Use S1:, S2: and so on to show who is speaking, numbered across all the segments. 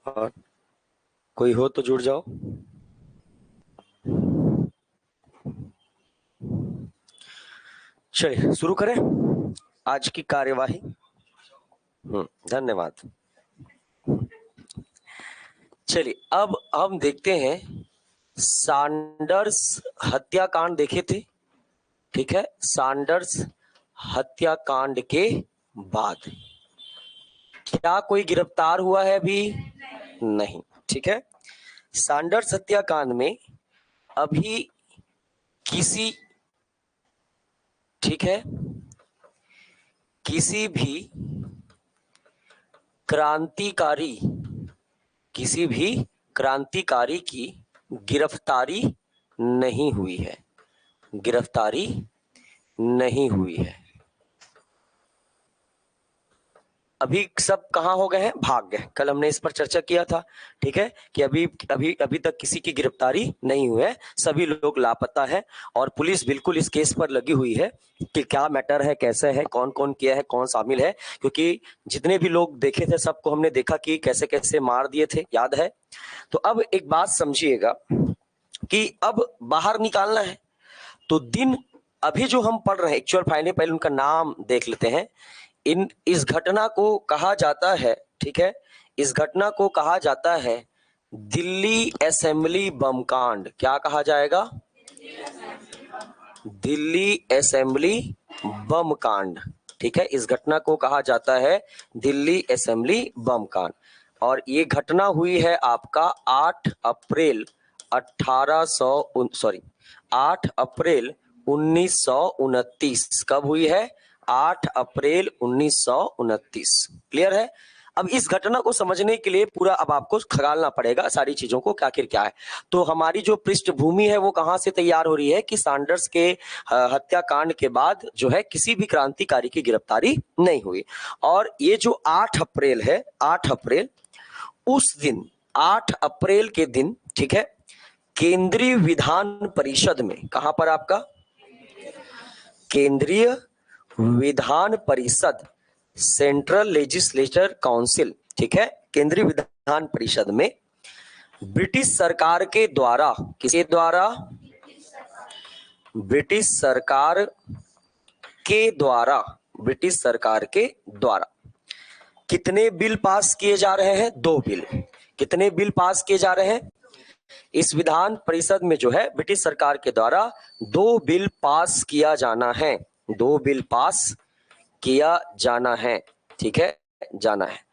S1: और कोई हो तो जुड़ जाओ। चलिए शुरू करें आज की कार्यवाही। धन्यवाद। चलिए अब हम देखते हैं सैंडर्स हत्याकांड देखे थे, ठीक है। सैंडर्स हत्याकांड के बाद क्या कोई गिरफ्तार हुआ है अभी? नहीं, ठीक है। सैंडर्स हत्याकांड में अभी किसी, ठीक है, किसी भी क्रांतिकारी की गिरफ्तारी नहीं हुई है, गिरफ्तारी नहीं हुई है। अभी सब कहां हो गए हैं? भाग गए। कल हमने इस पर चर्चा किया था, ठीक है, कि अभी तक किसी की गिरफ्तारी नहीं हुई है, सभी लोग लापता है और पुलिस बिल्कुल इस केस पर लगी हुई है कि क्या मैटर है, कैसे है, कौन कौन किया है, कौन शामिल है। क्योंकि जितने भी लोग देखे थे सबको हमने देखा कि कैसे कैसे मार दिए थे, याद है। तो अब एक बात समझिएगा कि अब बाहर निकालना है तो दिन अभी जो हम पढ़ रहे हैं एक्चुअल फाइल, पहले उनका नाम देख लेते हैं। इस घटना को कहा जाता है, ठीक है, इस घटना को कहा जाता है दिल्ली असेंबली बम कांड। क्या कहा जाएगा? दिल्ली असेंबली बम कांड, ठीक है। इस घटना को कहा जाता है दिल्ली असेंबली बम कांड और ये घटना हुई है आपका 8 अप्रैल 1929। कब हुई है? 8 अप्रैल 1929। क्लियर है? अब इस घटना को समझने के लिए पूरा अब आपको खगालना पड़ेगा सारी चीजों को, क्या आखिर क्या है। तो हमारी जो पृष्ठभूमि है वो कहां से तैयार हो रही है कि सैंडर्स के हत्याकांड के बाद जो है किसी भी क्रांतिकारी की गिरफ्तारी नहीं हुई। और ये जो 8 अप्रैल है, 8 अप्रैल, उस दिन 8 अप्रैल के दिन, ठीक है, केंद्रीय विधान परिषद में, कहां पर आपका? केंद्रीय Vidhan Parishad, central legislature council, ठीक है, केंद्रीय विधान परिषद में ब्रिटिश सरकार के द्वारा, किसके द्वारा? ब्रिटिश सरकार के द्वारा, ब्रिटिश सरकार के द्वारा कितने बिल पास किए जा रहे हैं? 2 बिल। कितने बिल पास किए जा रहे हैं? इस विधान परिषद में जो है ब्रिटिश सरकार के द्वारा 2 बिल पास किया जाना है, 2 बिल पास किया जाना है, ठीक है, जाना है,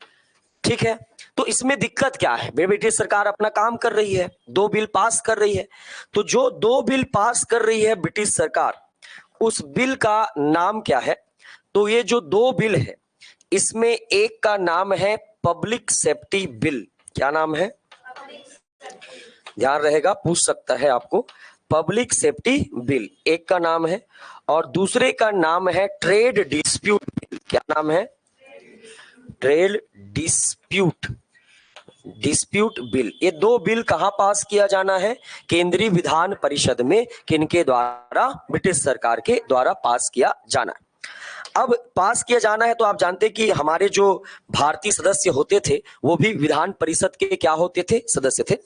S1: ठीक है। तो इसमें दिक्कत क्या है? ब्रिटिश सरकार अपना काम कर रही है, 2 बिल पास कर रही है। तो जो 2 बिल पास कर रही है ब्रिटिश सरकार, उस बिल का नाम क्या है? तो ये जो 2 बिल है इसमें एक का नाम है पब्लिक सेफ्टी बिल। क्या नाम है? ध्यान रहेगा, पूछ सकता है आपको। पब्लिक सेफ्टी बिल एक का नाम है और दूसरे का नाम है ट्रेड डिस्प्यूट बिल। क्या नाम है? Trade dispute bill. ये 2 बिल कहां पास किया जाना है? केंद्रीय विधान परिषद में। किनके द्वारा? ब्रिटिश सरकार के द्वारा पास किया जाना है। अब पास किया जाना है तो आप जानते हैं कि हमारे जो भारतीय सदस्य होते थे वो भी विधान परिषद के क्या होते थे? सदस्य थे।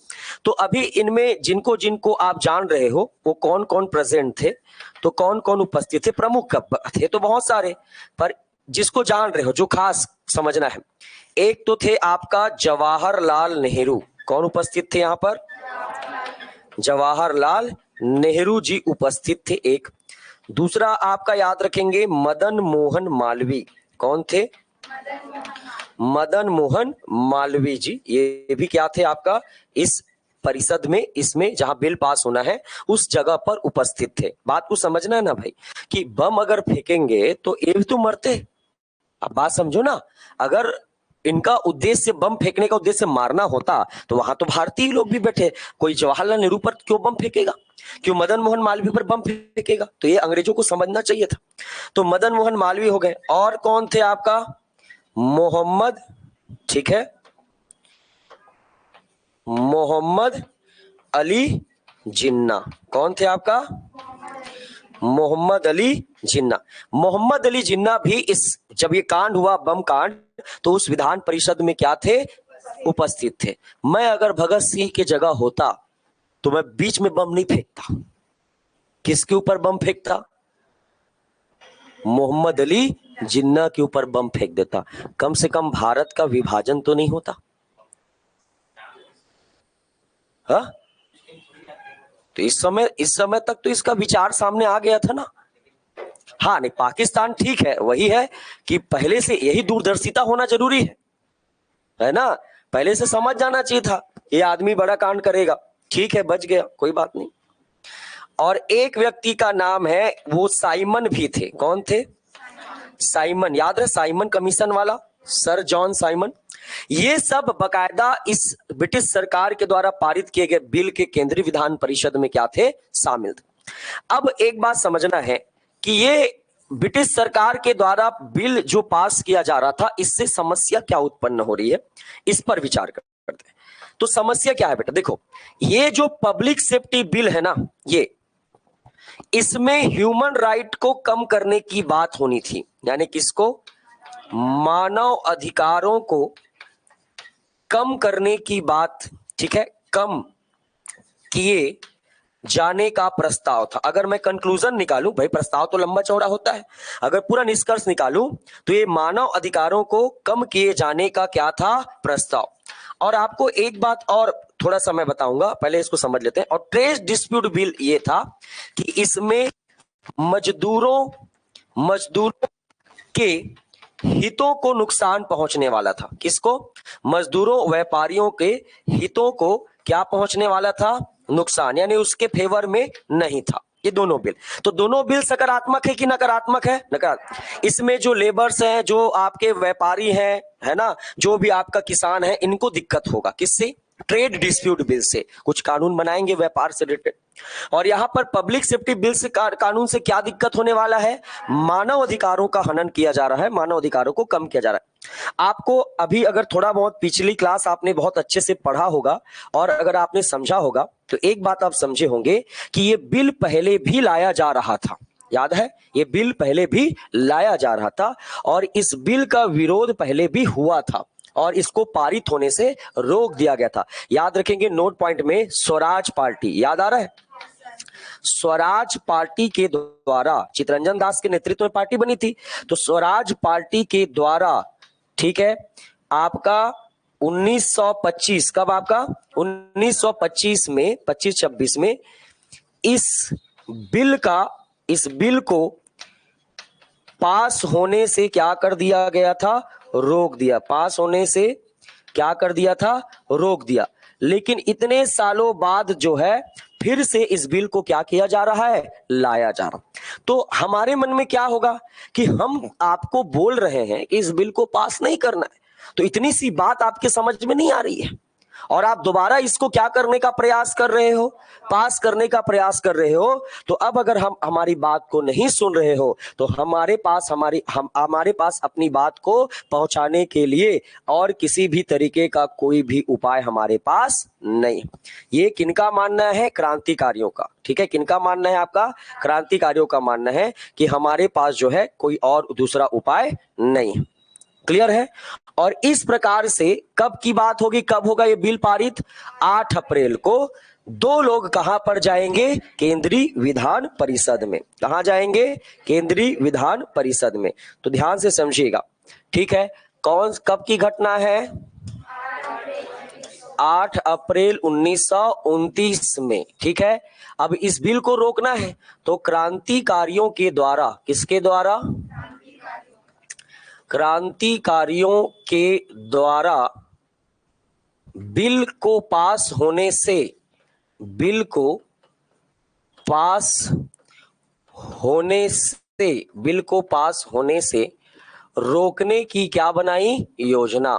S1: तो अभी इनमें जिनको जिनको आप जान रहे हो वो कौन कौन प्रेजेंट थे, तो कौन कौन उपस्थित थे? प्रमुख थे तो बहुत सारे, पर जिसको जान रहे हो, जो खास समझना है, एक तो थे आपका जवाहरलाल नेहरू। कौन उपस्थित थे यहां पर? जवाहरलाल नेहरू जी उपस्थित थे एक। दूसरा आपका याद रखेंगे मदन मोहन मालवीय। कौन थे? मदन मोहन मालवीय जी, ये भी क्या थे आपका? इस परिषद में, इसमें जहां बिल पास होना है उस जगह पर उपस्थित थे। बात को समझना है ना भाई, कि बम अगर फेंकेंगे तो ये भी तो मरते। अब बात समझो ना, अगर इनका उद्देश्य बम फेंकने का उद्देश्य मारना होता तो वहां तो भारतीय लोग भी बैठे, कोई जवाहरलाल नेहरू पर क्यों बम फेंकेगा, क्यों मदन मोहन मालवीय पर बम फेंकेगा? तो ये अंग्रेजों को समझना चाहिए था। तो मदन मोहन मालवीय हो गए। और कौन थे आपका? मोहम्मद, ठीक है, मोहम्मद अली जिन्ना। कौन थे आपका? मोहम्मद अली जिन्ना। मोहम्मद अली जिन्ना भी इस जब ये कांड हुआ, बम कांड, तो उस विधान परिषद में क्या थे? उपस्थित थे। मैं अगर भगत सिंह की जगह होता तो मैं बीच में बम नहीं फेंकता। किसके ऊपर बम फेंकता? मोहम्मद अली जिन्ना के ऊपर बम फेंक देता। कम से कम भारत का विभाजन तो नहीं होता। हाँ, तो इस समय तक तो इसका विचार सामने आ गया था ना। हाँ, नहीं, पाकिस्तान ठीक है, वही है कि पहले से यही दूरदर्शिता होना जरूरी है ना। पहले से समझ जाना चाहिए था ये आदमी बड़ा कांड करेगा। ठीक है, बच गया, कोई बात नहीं। और एक व्यक्ति का नाम है, वो साइमन भी थे। कौन थे? साइमन, याद रहे, साइमन कमीशन वाला, सर जॉन साइमन। ये सब बकायदा इस ब्रिटिश सरकार के द्वारा पारित किए गए बिल के केंद्रीय विधान परिषद में क्या थे? शामिल थे। अब एक बात समझना है कि ये ब्रिटिश सरकार के द्वारा बिल जो पास किया जा रहा था, इससे समस्या क्या उत्पन्न हो रही है, इस पर विचार करते हैं। तो समस्या क्या है बेटा? देखो, ये जो पब्लिक सेफ्टी बिल है ना, ये इसमें ह्यूमन राइट को कम करने की बात होनी थी। यानी किसको? मानव अधिकारों को कम करने की बात, ठीक है, कम किए जाने का प्रस्ताव था। अगर मैं कंक्लूजन निकालूं, भाई प्रस्ताव तो लंबा चौड़ा होता है, अगर पूरा निष्कर्ष निकालूं तो ये मानव अधिकारों को कम किए जाने का क्या था? प्रस्ताव। और आपको एक बात और थोड़ा सा मैं बताऊंगा, पहले इसको समझ लेते हैं। और ट्रेड डिस्प्यूट बिल ये था कि इसमें मजदूरों के हितों को नुकसान पहुंचने वाला था। किसको? मजदूरों, व्यापारियों के हितों को क्या पहुंचने वाला था? नुकसान, यानी उसके फेवर में नहीं था ये दोनों बिल। तो दोनों बिल सकारात्मक है कि नकारात्मक है? नकारात्मक। इसमें जो लेबर्स हैं, जो आपके व्यापारी हैं, है ना, जो भी आपका किसान है, इनको दिक्कत होगा। किससे? ट्रेड डिस्प्यूट बिल से। कुछ कानून बनाएंगे व्यापार से रिलेटेड। और यहां पर पब्लिक सेफ्टी बिल से कानून से क्या दिक्कत होने वाला है? मानव अधिकारों का हनन किया जा रहा है, मानव अधिकारों को कम किया जा रहा है। आपको अभी अगर थोड़ा बहुत पिछली क्लास आपने बहुत अच्छे से पढ़ा होगा और अगर आपने समझा होगा तो एक बात आप समझे होंगे कि ये बिल पहले भी लाया जा रहा था। याद है, ये बिल पहले भी लाया जा रहा था और इस बिल का विरोध पहले भी हुआ था और इसको पारित होने से रोक दिया गया था। याद रखेंगे नोट पॉइंट में स्वराज पार्टी, याद आ रहा है? स्वराज पार्टी के द्वारा, चितरंजन दास के नेतृत्व में पार्टी बनी थी, तो स्वराज पार्टी के द्वारा, ठीक है, आपका 1925, कब आपका 1925 में 25-26 में इस बिल को पास होने से क्या कर दिया गया था? रोक दिया। पास होने से क्या कर दिया था? रोक दिया। लेकिन इतने सालों बाद जो है फिर से इस बिल को क्या किया जा रहा है? लाया जा रहा। तो हमारे मन में क्या होगा कि हम आपको बोल रहे हैं कि इस बिल को पास नहीं करना है, तो इतनी सी बात आपके समझ में नहीं आ रही है और आप दोबारा इसको क्या करने का प्रयास कर रहे हो? पास करने का प्रयास कर रहे हो। तो अब अगर हम हमारी बात को नहीं सुन रहे हो तो हमारे पास अपनी बात को पहुंचाने के लिए और किसी भी तरीके का कोई भी उपाय हमारे पास नहीं। ये किनका मानना है? क्रांतिकारियों का। ठीक है, किनका मानना है? आपका क्रांतिकारियों का मानना है कि हमारे पास जो है कोई और दूसरा उपाय नहीं। क्लियर है? और इस प्रकार से कब की बात होगी, कब होगा ये बिल पारित? 8 अप्रैल को। दो लोग कहां पर जाएंगे? केंद्रीय विधान परिषद में। कहां जाएंगे? केंद्रीय विधान परिषद में। तो ध्यान से समझिएगा, ठीक है। कब की घटना है? 8 अप्रैल 1929 में। ठीक है, अब इस बिल को रोकना है तो क्रांतिकारियों के द्वारा, किसके द्वारा? क्रांतिकारियों के द्वारा बिल को पास होने से रोकने की क्या बनाई? योजना।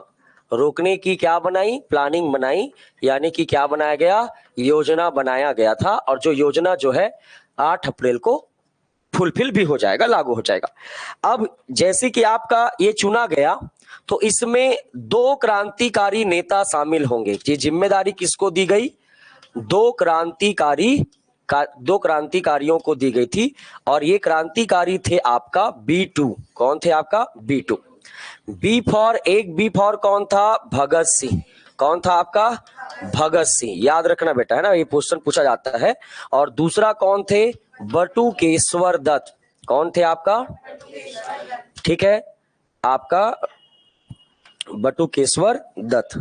S1: रोकने की क्या बनाई? प्लानिंग बनाई। यानी कि क्या बनाया गया? योजना बनाया गया था। और जो योजना जो है 8 अप्रैल को फुलफिल भी हो जाएगा, लागू हो जाएगा। अब जैसे कि आपका ये चुना गया तो इसमें 2 क्रांतिकारी नेता शामिल होंगे। ये जिम्मेदारी किसको दी गई? 2 क्रांतिकारी दो क्रांतिकारियों को दी गई थी और ये क्रांतिकारी थे आपका B2। कौन थे आपका? B2। बी फॉर कौन था? भगत सिंह। कौन था आपका? भगत सिंह। याद रखना बेटा, है ना, ये क्वेश्चन पूछा जाता है। और दूसरा कौन थे? बटुकेश्वर दत्त। कौन थे आपका? ठीक है, आपका बटुकेश्वर दत्त।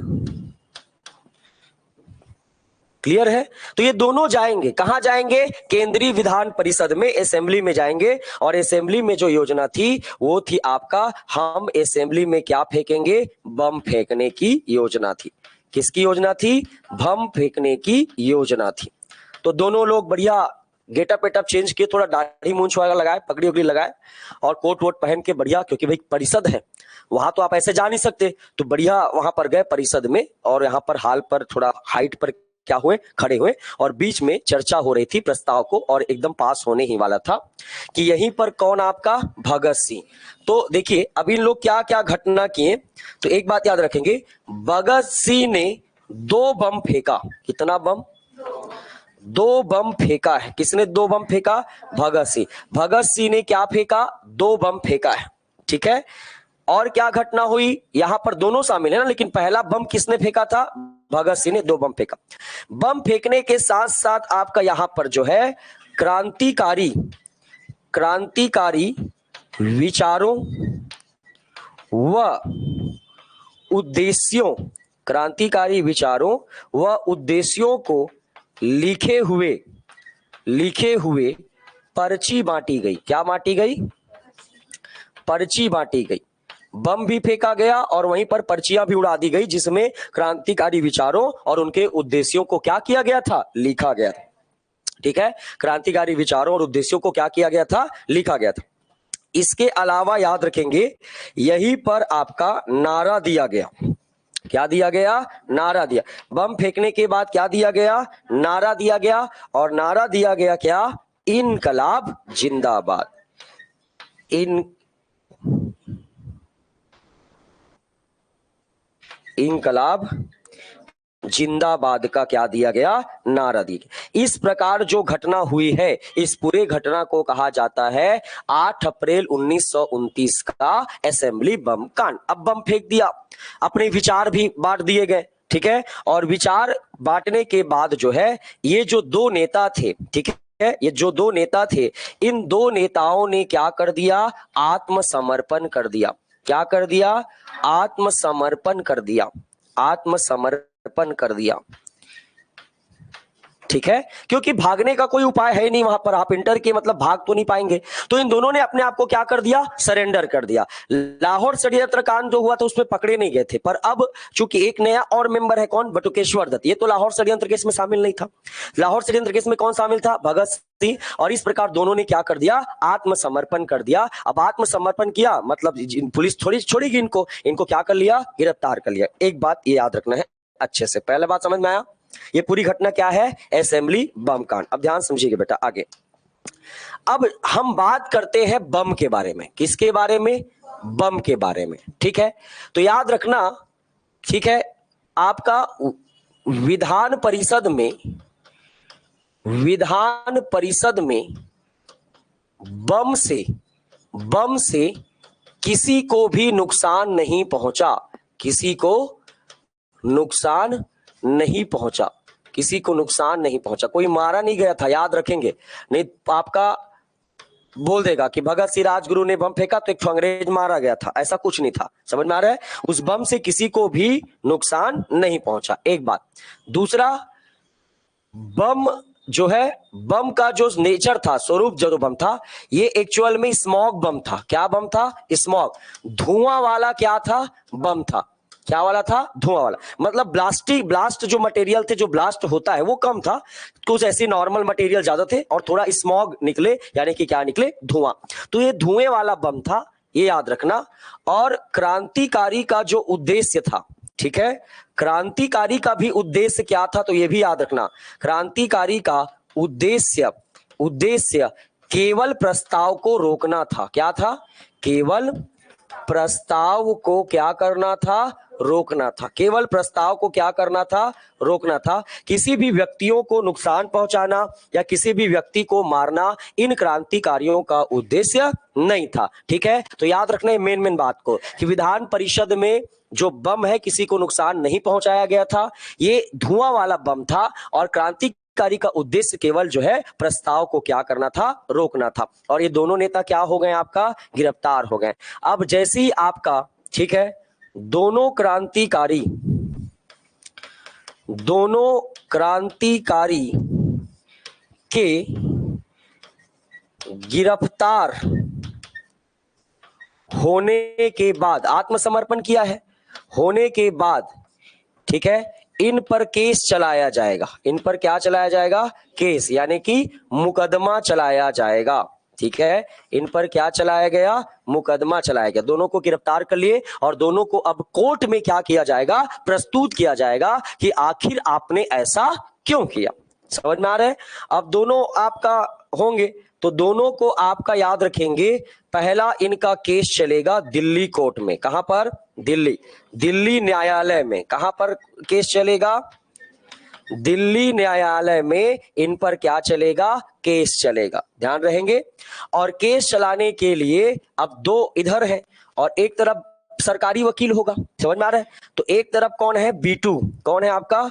S1: क्लियर है? तो ये दोनों जाएंगे, कहां जाएंगे? केंद्रीय विधान परिषद में, असेंबली में जाएंगे। और असेंबली में जो योजना थी वो थी आपका, हम असेंबली में क्या फेंकेंगे? बम फेंकने की योजना थी। किसकी योजना थी? बम फेंकने की योजना थी। तो दोनों लोग बढ़िया गेटअप वेटअप चेंज किए, थोड़ा दाढ़ी मूंछ वगैरह लगाए, पगड़ी उगड़ी लगाए और कोट वोट पहन के बढ़िया, क्योंकि भाई परिषद है, वहां तो आप ऐसे जा नहीं सकते, तो बढ़िया वहां पर गए परिषद में। और यहाँ पर हाल पर थोड़ा हाइट पर क्या हुए? खड़े हुए। और बीच में चर्चा हो रही थी प्रस्ताव को, और एकदम पास होने ही वाला था कि यहीं पर कौन? आपका भगत सिंह। तो देखिए अब इन लोग क्या क्या घटना किए, तो एक बात याद रखेंगे, भगत सिंह ने 2 बम फेंका। कितना बम? 2 बम फेंका है। किसने 2 बम फेंका? भगत सिंह। भगत सिंह ने क्या फेंका? 2 बम फेंका है। ठीक है, और क्या घटना हुई? यहां पर दोनों शामिल है ना, लेकिन पहला बम किसने फेंका था? भगत सिंह ने 2 बम फेंका। बम फेंकने के साथ साथ आपका यहां पर जो है क्रांतिकारी विचारों व उद्देश्यों, क्रांतिकारी विचारों व उद्देश्यों को लिखे हुए पर्ची बांटी गई। क्या बांटी गई? पर्ची बांटी गई। बम भी फेंका गया और वहीं पर पर्चियां भी उड़ा दी गई, जिसमें क्रांतिकारी विचारों और उनके उद्देश्यों को क्या किया गया था? लिखा गया था। ठीक है, क्रांतिकारी विचारों और उद्देश्यों को क्या किया गया था? लिखा गया था। इसके अलावा याद रखेंगे, यहीं पर आपका नारा दिया गया। क्या दिया गया? नारा दिया। बम फेंकने के बाद क्या दिया गया? नारा दिया गया। और नारा दिया गया क्या? इनकलाब जिंदाबाद। इनकलाब जिंदाबाद का क्या दिया गया? नारा दिया गया। इस प्रकार जो घटना हुई है, इस पूरे घटना को कहा जाता है 8 अप्रैल 1929 का असेंबली बम कांड। अब बम फेंक दिया, अपने विचार भी बांट दिए गए। ठीक है, और विचार बांटने के बाद जो है ये जो 2 नेता थे, ठीक है, ये जो 2 नेता थे, इन 2 नेताओं ने क्या कर दिया? आत्मसमर्पण कर दिया। क्या कर दिया? आत्मसमर्पण कर दिया। आत्मसमर्पण कर दिया। ठीक है, क्योंकि भागने का कोई उपाय है नहीं वहां पर, आप इंटर के मतलब भाग तो नहीं पाएंगे। तो इन दोनों ने अपने आप को क्या कर दिया? सरेंडर कर दिया। लाहौर षड्यंत्र कांड जो हुआ था उसमें पकड़े नहीं गए थे, पर अब चूंकि एक नया और मेंबर है, कौन? बटुकेश्वर दत्त। ये तो लाहौर षड्यंत्र केस में शामिल नहीं था। लाहौर षड्यंत्र केस में कौन शामिल था? भगत सिंह। और इस प्रकार दोनों ने क्या कर दिया? आत्मसमर्पण कर दिया। अब आत्मसमर्पण किया मतलब पुलिस थोड़ी छोड़ेगी इनको, इनको क्या कर लिया? गिरफ्तार कर लिया। एक बात ये याद रखना है अच्छे से, पहले बात समझ में आया? ये पूरी घटना क्या है? असेंबली बम कांड। अब ध्यान समझिएगा बेटा आगे। अब हम बात करते हैं बम के बारे में। किसके बारे में? बम के बारे में। ठीक है, तो याद रखना, ठीक है, आपका विधान परिषद में बम से किसी को भी नुकसान नहीं पहुंचा। किसी को नुकसान नहीं पहुंचा। किसी को नुकसान नहीं पहुंचा। कोई मारा नहीं गया था, याद रखेंगे। नहीं आपका बोल देगा कि भगत सिंह राजगुरु ने बम फेंका तो एक अंग्रेज मारा गया था, ऐसा कुछ नहीं था। समझ में आ रहा है? उस बम से किसी को भी नुकसान नहीं पहुंचा। एक बात। दूसरा, बम जो है, बम का जो नेचर था, स्वरूप जो बम था, ये एक्चुअल में स्मॉग बम था। क्या बम था? स्मॉग, धुआं वाला क्या था? बम था। क्या वाला था? धुआं वाला। मतलब ब्लास्ट जो मटेरियल थे, जो ब्लास्ट होता है वो कम था, कुछ ऐसे नॉर्मल मटेरियल ज्यादा थे और थोड़ा स्मॉग निकले, यानी कि क्या निकले? धुआं। तो ये धुएं वाला बम था, ये याद रखना। और क्रांतिकारी का जो उद्देश्य था, ठीक है, क्रांतिकारी का भी उद्देश्य क्या था? तो ये भी याद रखना। क्रांतिकारी का उद्देश्य केवल प्रस्ताव को रोकना था। क्या था? केवल प्रस्ताव को क्या करना था? रोकना था, केवल प्रस्ताव को क्या करना था, रोकना था। किसी भी व्यक्तियों को नुकसान पहुंचाना या किसी भी व्यक्ति को मारना इन क्रांतिकारियों का उद्देश्य नहीं था। ठीक है, तो याद रखना है मेन बात को कि विधान परिषद में जो बम है किसी को नुकसान नहीं पहुंचाया गया था, ये धुआं वाला बम था और क्रांतिकारी का उद्देश्य केवल जो है प्रस्ताव को क्या करना था, रोकना था। और ये दोनों नेता क्या हो गए, आपका गिरफ्तार हो गए। अब जैसे ही आपका, ठीक है, दोनों क्रांतिकारी के गिरफ्तार होने के बाद, आत्मसमर्पण किया है, होने के बाद, ठीक है, इन पर केस चलाया जाएगा। इन पर क्या चलाया जाएगा, केस, यानी कि मुकदमा चलाया जाएगा। ठीक है, इन पर क्या चलाया गया, मुकदमा चलाया गया। दोनों को गिरफ्तार कर लिए और दोनों को अब कोर्ट में क्या किया जाएगा, प्रस्तुत किया जाएगा कि आखिर आपने ऐसा क्यों किया। समझ में आ रहा है। अब दोनों आपका होंगे तो दोनों को आपका याद रखेंगे, पहला इनका केस चलेगा दिल्ली कोर्ट में। कहां पर, दिल्ली न्यायालय में। कहां पर केस चलेगा, दिल्ली न्यायालय में इन पर क्या चलेगा, केस चलेगा, ध्यान रहेंगे। और केस चलाने के लिए अब दो इधर है और एक तरफ सरकारी वकील होगा। समझ में आ रहा है। तो एक तरफ कौन है, B2, कौन है आपका,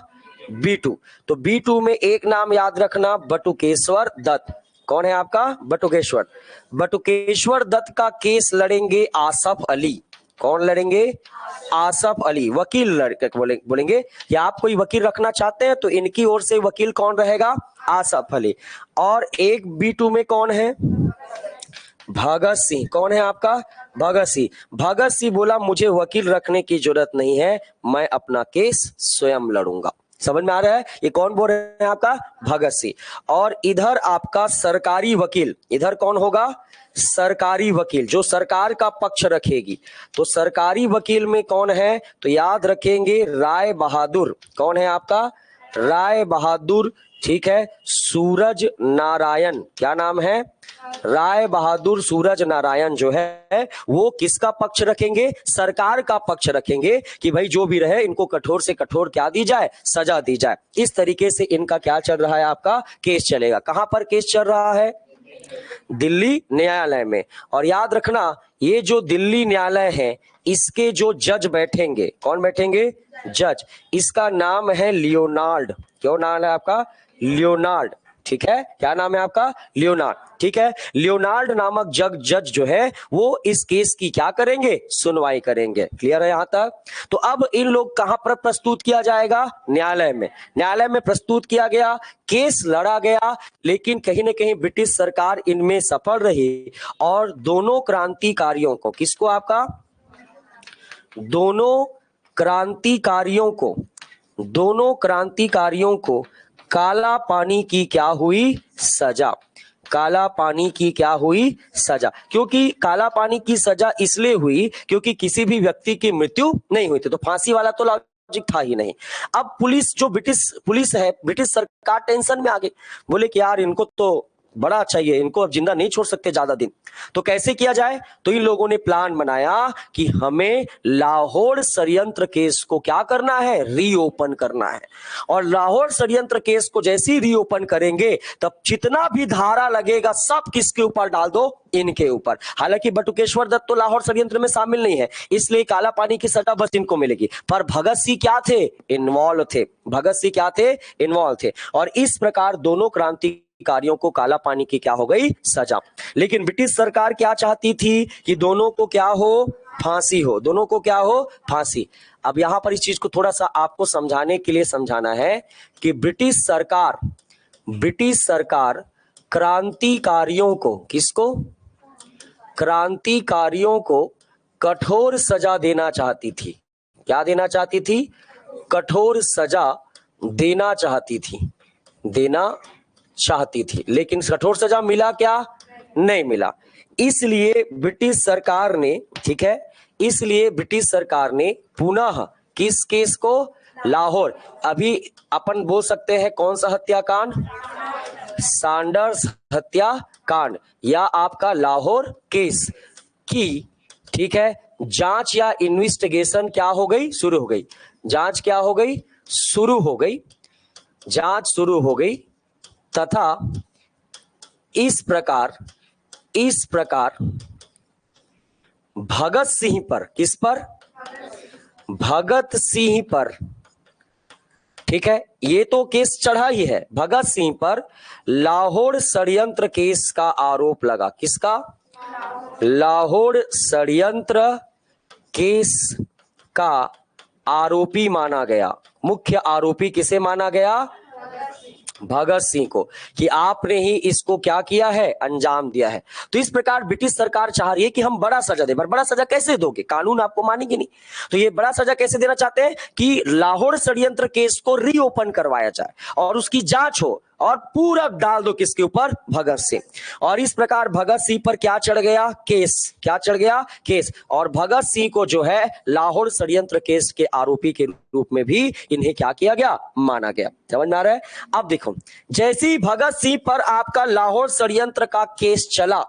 S1: B2। तो B2 में एक नाम याद रखना, बटुकेश्वर दत्त। कौन है आपका, बटुकेश्वर दत्त का केस लड़ेंगे आसफ अली। कौन लड़ेंगे, आसफ अली। वकील लड़के बोलेंगे कि आप कोई वकील रखना चाहते हैं तो इनकी ओर से वकील कौन रहेगा, आसफ अली। और एक B2 में कौन है, भगत सिंह। कौन है आपका, भगत सिंह। भगत सिंह बोला मुझे वकील रखने की जरूरत नहीं है, मैं अपना केस स्वयं लड़ूंगा। समझ में आ रहा है। ये कौन बोल रहे हैं, आपका भगत सिंह। और इधर आपका सरकारी वकील, इधर कौन होगा, सरकारी वकील, जो सरकार का पक्ष रखेगी। तो सरकारी वकील में कौन है, तो याद रखेंगे राय बहादुर। कौन है आपका, राय बहादुर। ठीक है, सूरज नारायण, क्या नाम है, राय बहादुर सूरज नारायण जो है वो किसका पक्ष रखेंगे, सरकार का पक्ष रखेंगे कि भाई जो भी रहे इनको कठोर से कठोर क्या दी जाए, सजा दी जाए। इस तरीके से इनका क्या चल रहा है, आपका केस चलेगा। कहां पर केस चल रहा है, दिल्ली न्यायालय में। और याद रखना ये जो दिल्ली न्यायालय है इसके जो जज बैठेंगे, कौन बैठेंगे, जज, इसका नाम है लियोनार्ड। क्यों नाम है आपका, लियोनार्ड। ठीक है, क्या नाम है आपका, लियोनार्ड। ठीक है, लियोनार्ड नामक जज जो है वो इस केस की क्या करेंगे, सुनवाई करेंगे। क्लियर है यहां तक। तो अब इन लोग कहां पर प्रस्तुत किया जाएगा, न्यायालय में। न्यायालय में प्रस्तुत किया गया, केस लड़ा गया, लेकिन कहीं ना कहीं ब्रिटिश सरकार इनमें सफल रही और दोनों क्रांतिकारियों को, किसको आपका, दोनों क्रांतिकारियों को काला पानी की क्या हुई, सजा। काला पानी की क्या हुई, सजा। क्योंकि काला पानी की सजा इसलिए हुई क्योंकि किसी भी व्यक्ति की मृत्यु नहीं हुई थी, तो फांसी वाला तो लॉजिक था ही नहीं। अब पुलिस, जो ब्रिटिश पुलिस है, ब्रिटिश सरकार टेंशन में आ गई, बोले कि यार इनको तो बड़ा चाहिए, इनको अब जिंदा नहीं छोड़ सकते ज्यादा दिन, तो कैसे किया जाए। तो इन लोगों ने प्लान बनाया कि हमें लाहौर षड्यंत्र केस को क्या करना है, रीओपन करना है। और लाहौर षड्यंत्र केस को जैसे ही रीओपन करेंगे तब जितना भी धारा लगेगा सब किसके ऊपर डाल दो, इनके ऊपर। हालांकि बटुकेश्वर दत्त तो लाहौर षड्यंत्र में शामिल नहीं है, इसलिए काला पानी की सजा बस इनको मिलेगी। पर भगत सिंह क्या थे, इन्वॉल्व थे। भगत सिंह क्या थे, इन्वॉल्व थे। और इस प्रकार दोनों क्रांतिकारियों को काला पानी की क्या हो गई, सजा। लेकिन ब्रिटिश सरकार क्या चाहती थी कि दोनों को क्या हो, फांसी हो। दोनों को क्या हो, फांसी। अब यहां पर इस चीज को थोड़ा सा आपको समझाने के लिए समझाना है कि ब्रिटिश सरकार क्रांतिकारियों को, किसको, क्रांतिकारियों को कठोर सजा देना चाहती थी। क्या देना चाहती थी, कठोर सजा देना चाहती थी। लेकिन कठोर सजा मिला क्या, नहीं मिला। इसलिए ब्रिटिश सरकार ने, ठीक है, इसलिए ब्रिटिश सरकार ने पुनः किस केस को, लाहौर, अभी अपन बोल सकते हैं कौन सा हत्याकांड, सैंडर्स हत्याकांड या आपका लाहौर केस की, ठीक है, जांच या इन्वेस्टिगेशन क्या हो गई, शुरू हो गई। जांच क्या हो गई, शुरू हो गई। जांच शुरू हो गई तथा इस प्रकार भगत सिंह पर, किस पर, भगत सिंह पर, ठीक है, ये तो केस चढ़ा ही है, भगत सिंह पर लाहौर षड्यंत्र केस का आरोप लगा। किसका, लाहौर षड्यंत्र केस का आरोपी माना गया। मुख्य आरोपी किसे माना गया, भगत सिंह को, कि आपने ही इसको क्या किया है, अंजाम दिया है। तो इस प्रकार ब्रिटिश सरकार चाह रही है कि हम बड़ा सजा दे, पर बड़ा सजा कैसे दोगे, कानून आपको मानेंगे नहीं। तो ये बड़ा सजा कैसे देना चाहते हैं कि लाहौर षड्यंत्र केस को रीओपन करवाया जाए और उसकी जांच हो और पूरा डाल दो किसके ऊपर, भगत सिंह। और इस प्रकार भगत सिंह पर क्या चढ़ गया, केस। क्या चढ़ गया, केस। और भगत सिंह को जो है लाहौर षड्यंत्र केस के आरोपी के रूप में भी इन्हें क्या किया गया, माना गया। समझ में आ रहा है। अब देखो, जैसे ही भगत सिंह पर आपका लाहौर षड्यंत्र का केस चला,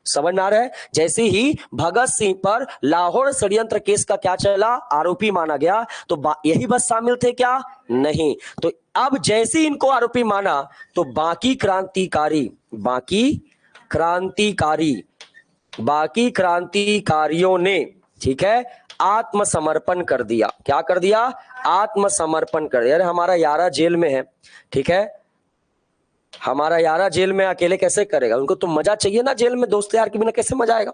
S1: समझ में आ रहा है, जैसे ही भगत सिंह पर लाहौर षड्यंत्र केस का क्या चला, आरोपी माना गया, तो यही बस शामिल थे क्या, नहीं। तो अब जैसे ही इनको आरोपी माना तो बाकी क्रांतिकारियों ने, ठीक है, आत्मसमर्पण कर दिया। क्या कर दिया, आत्मसमर्पण कर दिया। अरे हमारा यारा जेल में है, ठीक है, हमारा यारा जेल में अकेले कैसे करेगा, उनको तो मजा चाहिए ना, जेल में दोस्त यार के बिना कैसे मजा आएगा।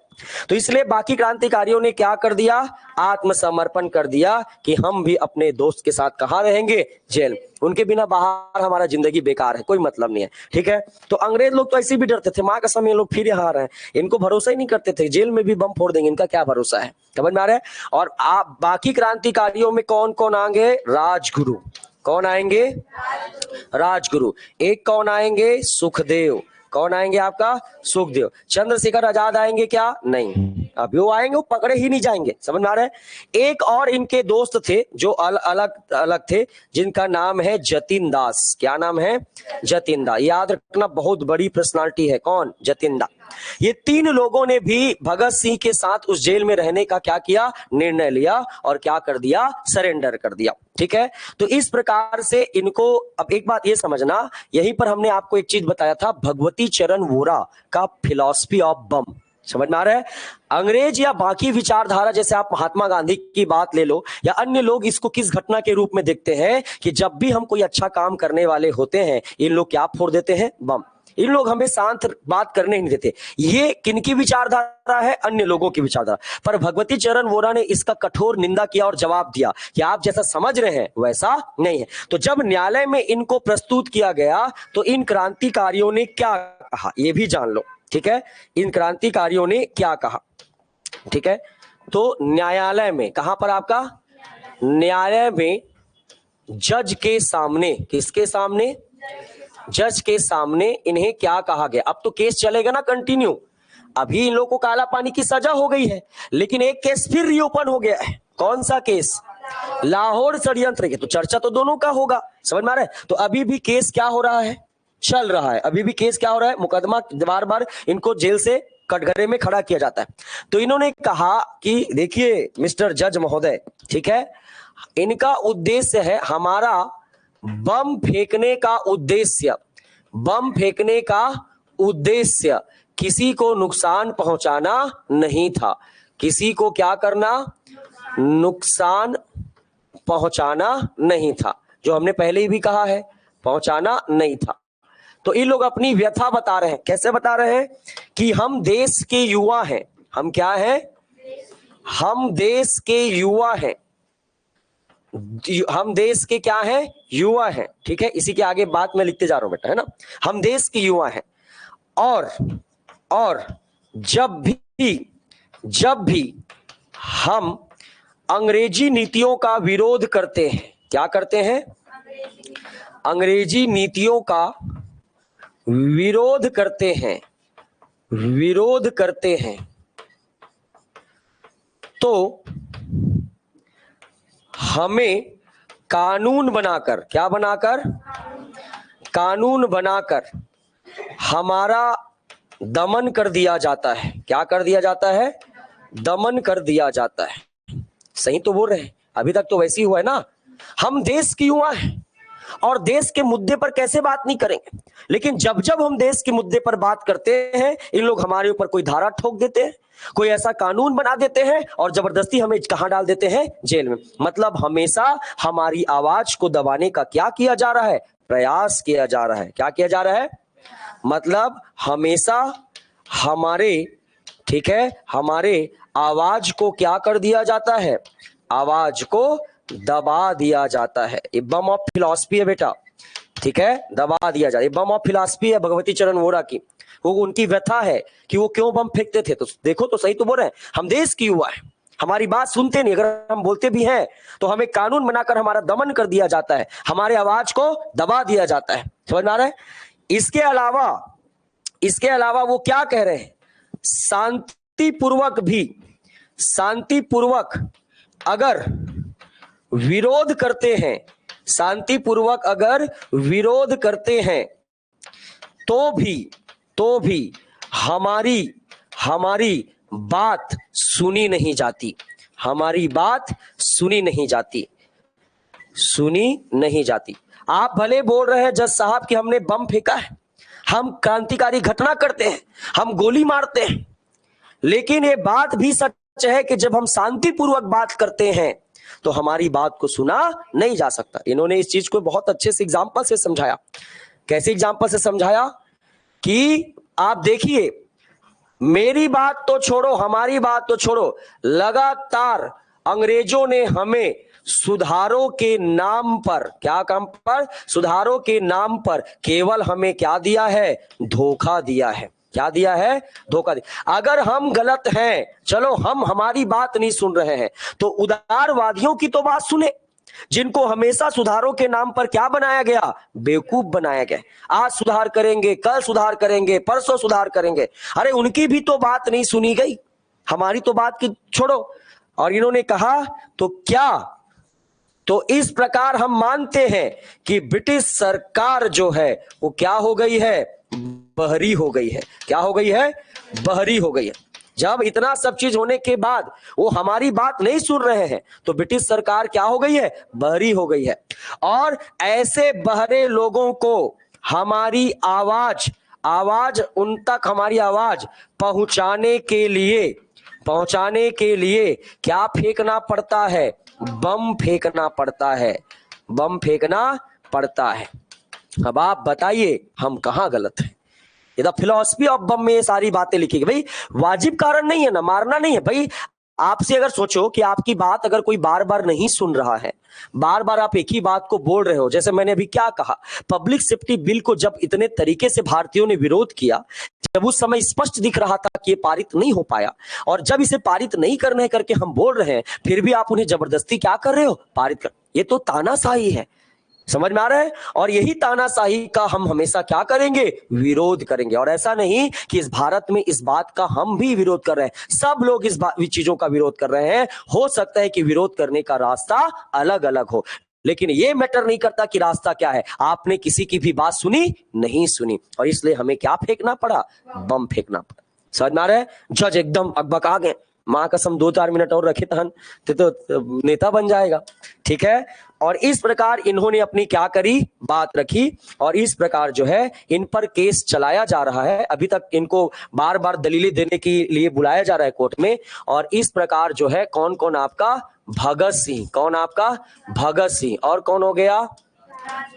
S1: तो इसलिए बाकी क्रांतिकारियों ने क्या कर दिया, आत्मसमर्पण कर दिया कि हम भी अपने दोस्त के साथ कहां रहेंगे, जेल। उनके बिना बाहर हमारा जिंदगी बेकार है, कोई मतलब नहीं है, ठीक है। तो अंग्रेज लोग तो ऐसे भी डरते थे, माँ कसम ये लोग फिर यहाँ आ रहे हैं, इनको भरोसा ही नहीं करते थे, जेल में भी बम फोड़ देंगे, इनका क्या भरोसा है। समझ में आ रहा है। और आप बाकी क्रांतिकारियों में कौन कौन आएंगे, राजगुरु। कौन आएंगे, राजगुरु। एक कौन आएंगे, सुखदेव। कौन आएंगे आपका, सुखदेव। चंद्रशेखर आजाद आएंगे क्या, नहीं, अभी वो आएंगे, वो पकड़े ही नहीं जाएंगे। समझ में आ रहा है। एक और इनके दोस्त थे जो अलग अलग थे, जिनका नाम है जतिन दास। क्या नाम है, जतिन दास। याद रखना, बहुत बड़ी पर्सनालिटी है, कौन, जतिन दास। ये तीन लोगों ने भी भगत सिंह के साथ उस जेल में रहने का क्या किया, निर्णय लिया और क्या कर दिया, सरेंडर कर दिया। ठीक है। तो इस प्रकार से इनको, अब एक बात ये समझना, यहीं पर हमने आपको एक चीज बताया था, भगवती चरण वोरा का फिलॉसफी ऑफ बम। समझ में आ रहा है। अंग्रेज या बाकी विचारधारा, जैसे आप महात्मा गांधी की बात ले लो या अन्य लोग, इसको किस घटना के रूप में देखते हैं कि जब भी हम कोई अच्छा काम करने वाले होते हैं, इन लोग क्या फोड़ देते हैं, बम। इन लोग हमें शांत बात करने नहीं देते। ये किनकी विचारधारा है, अन्य लोगों की विचारधारा। पर भगवती चरण वोरा ने इसका कठोर निंदा किया और जवाब दिया कि आप जैसा समझ रहे हैं वैसा नहीं है। तो जब न्यायालय में इनको प्रस्तुत किया गया तो इन क्रांतिकारियों ने क्या कहा, ये भी जान लो। ठीक है, इन क्रांतिकारियों ने क्या कहा। ठीक है, तो न्यायालय में, कहां पर आपका, न्यायालय में जज के सामने, किसके सामने, जज के सामने इन्हें क्या कहा गया। अब तो केस चलेगा ना कंटिन्यू, अभी इन लोगों को काला पानी की सजा हो गई है, लेकिन एक केस फिर रीओपन हो गया है। कौन सा केस, लाहौर षड्यंत्र के। तो चर्चा तो दोनों का होगा, समझ में आ रहा है। तो अभी भी केस क्या हो रहा है, चल रहा है, अभी भी केस क्या हो रहा है, मुकदमा बार बार इनको जेल से कटघरे में खड़ा किया जाता है। तो इन्होंने कहा कि देखिए मिस्टर जज महोदय, ठीक है, इनका उद्देश्य है, हमारा बम फेंकने का उद्देश्य, बम फेंकने का उद्देश्य किसी को नुकसान पहुंचाना नहीं था। किसी को क्या करना, नुकसान पहुंचाना नहीं था, जो हमने पहले ही भी कहा है, पहुंचाना नहीं था। तो ये लोग अपनी व्यथा बता रहे हैं। कैसे बता रहे हैं कि हम देश के युवा हैं। हम क्या हैं, हम देश के युवा हैं, हम देश के क्या हैं, युवा हैं। ठीक है, इसी के आगे बात मैं लिखते जा रहा हूं बेटा, है ना। हम देश के युवा हैं और जब भी हम अंग्रेजी नीतियों का विरोध करते हैं, क्या करते हैं, अंग्रेजी नीतियों का विरोध करते हैं, विरोध करते हैं, तो हमें कानून बनाकर, क्या बनाकर, कानून बनाकर हमारा दमन कर दिया जाता है। क्या कर दिया जाता है, दमन कर दिया जाता है। सही तो बोल रहे हैं, अभी तक तो वैसे ही हुआ है ना। हम देश के युवा हैं और देश के मुद्दे पर कैसे बात नहीं करेंगे, लेकिन जब जब हम देश के मुद्दे पर बात करते हैं, इन लोग हमारे ऊपर कोई धारा ठोक देते हैं, कोई ऐसा कानून बना देते हैं और जबरदस्ती हमें कहां डाल देते हैं, जेल में। मतलब हमेशा हमारी आवाज को दबाने का क्या किया जा रहा है, प्रयास किया जा रहा है। क्या किया जा रहा है, मतलब हमेशा हमारे, ठीक है, हमारे आवाज को क्या कर दिया जाता है, आवाज को दबा दिया जाता है। ये बम ऑफ फिलॉसफी है बेटा, ठीक है, दबा दिया जाता है। बम ऑफ फिलॉसफी है भगवती चरण वोरा की, वो उनकी व्यथा है कि वो क्यों बम फेंकते थे। तो देखो तो सही तो बोल रहे हैं, हम देश की युवा है, हमारी बात सुनते नहीं, अगर हम बोलते भी हैं तो हमें कानून बनाकर हमारा दमन कर दिया जाता है, हमारे आवाज को दबा दिया जाता है। समझ में आ रहा है। इसके अलावा वो क्या कह रहे हैं, शांतिपूर्वक अगर विरोध करते हैं, शांतिपूर्वक अगर विरोध करते हैं तो भी हमारी बात सुनी नहीं जाती, हमारी बात सुनी नहीं जाती। आप भले बोल रहे हैं जज साहब कि हमने बम फेंका है, हम क्रांतिकारी घटना करते हैं, हम गोली मारते हैं, लेकिन ये बात भी सच है कि जब हम शांतिपूर्वक बात करते हैं तो हमारी बात को सुना नहीं जा सकता। इन्होंने इस चीज को बहुत अच्छे से एग्जाम्पल से समझाया। कैसे एग्जाम्पल से समझाया कि आप देखिए, मेरी बात तो छोड़ो, हमारी बात तो छोड़ो, लगातार अंग्रेजों ने हमें सुधारों के नाम पर, क्या काम पर, सुधारों के नाम पर केवल हमें क्या दिया है, धोखा दिया है। क्या दिया है, धोखा दिया। अगर हम गलत हैं, चलो हम हमारी बात नहीं सुन रहे हैं, तो उदारवादियों की तो बात सुने, जिनको हमेशा सुधारों के नाम पर क्या बनाया गया, बेवकूफ बनाया गया। आज सुधार करेंगे, कल सुधार करेंगे, परसों सुधार करेंगे, अरे उनकी भी तो बात नहीं सुनी गई, हमारी तो बात की छोड़ो। और इन्होंने कहा तो क्या, तो इस प्रकार हम मानते हैं कि ब्रिटिश सरकार जो है वो क्या हो गई है, बहरी हो गई है। क्या हो गई है, बहरी हो गई है। जब इतना सब चीज होने के बाद वो हमारी बात नहीं सुन रहे हैं तो ब्रिटिश सरकार क्या हो गई है, बहरी हो गई है। और ऐसे बहरे लोगों को हमारी आवाज उन तक हमारी आवाज पहुंचाने के लिए क्या फेंकना पड़ता है, बम फेंकना पड़ता है, बम फेंकना पड़ता है। अब आप बताइए हम कहां गलत हैं। ये द फिलॉसफी ऑफ बम में ये सारी बातें लिखी गई। भाई वाजिब कारण नहीं है ना, मारना नहीं है। भाई आपसे अगर सोचो कि आपकी बात अगर कोई बार बार नहीं सुन रहा है, बार बार आप एक ही बात को बोल रहे हो, जैसे मैंने अभी क्या कहा, पब्लिक सेफ्टी बिल को जब इतने तरीके से भारतीयों ने विरोध किया, जब उस समय स्पष्ट दिख रहा था कि ये पारित नहीं हो पाया, और जब इसे पारित नहीं करने करके हम बोल रहे हैं, फिर भी आप उन्हें जबरदस्ती क्या कर रहे हो, पारित कर। ये तो तानाशाही है। समझ में आ रहा है। और यही तानाशाही का हम हमेशा क्या करेंगे, विरोध करेंगे। और ऐसा नहीं कि इस भारत में इस बात का हम भी विरोध कर रहे हैं, सब लोग इस चीजों का विरोध कर रहे हैं। हो सकता है कि विरोध करने का रास्ता अलग अलग हो, लेकिन ये मैटर नहीं करता कि रास्ता क्या है। आपने किसी की भी बात सुनी नहीं सुनी, और इसलिए हमें क्या फेंकना पड़ा, बम फेंकना पड़ा। समझ में आ रहा है। जज एकदम अकबक आ गए, मां कसम 2-4 मिनट और रखे तहन तो नेता बन जाएगा। ठीक है। और इस प्रकार इन्होंने अपनी क्या करी, बात रखी, और इस प्रकार जो है इन पर केस चलाया जा रहा है। अभी तक इनको बार बार दलीलें देने के लिए बुलाया जा रहा है कोर्ट में। और इस प्रकार जो है कौन कौन आपका, भगत सिंह, कौन आपका भगत सिंह, और कौन हो गया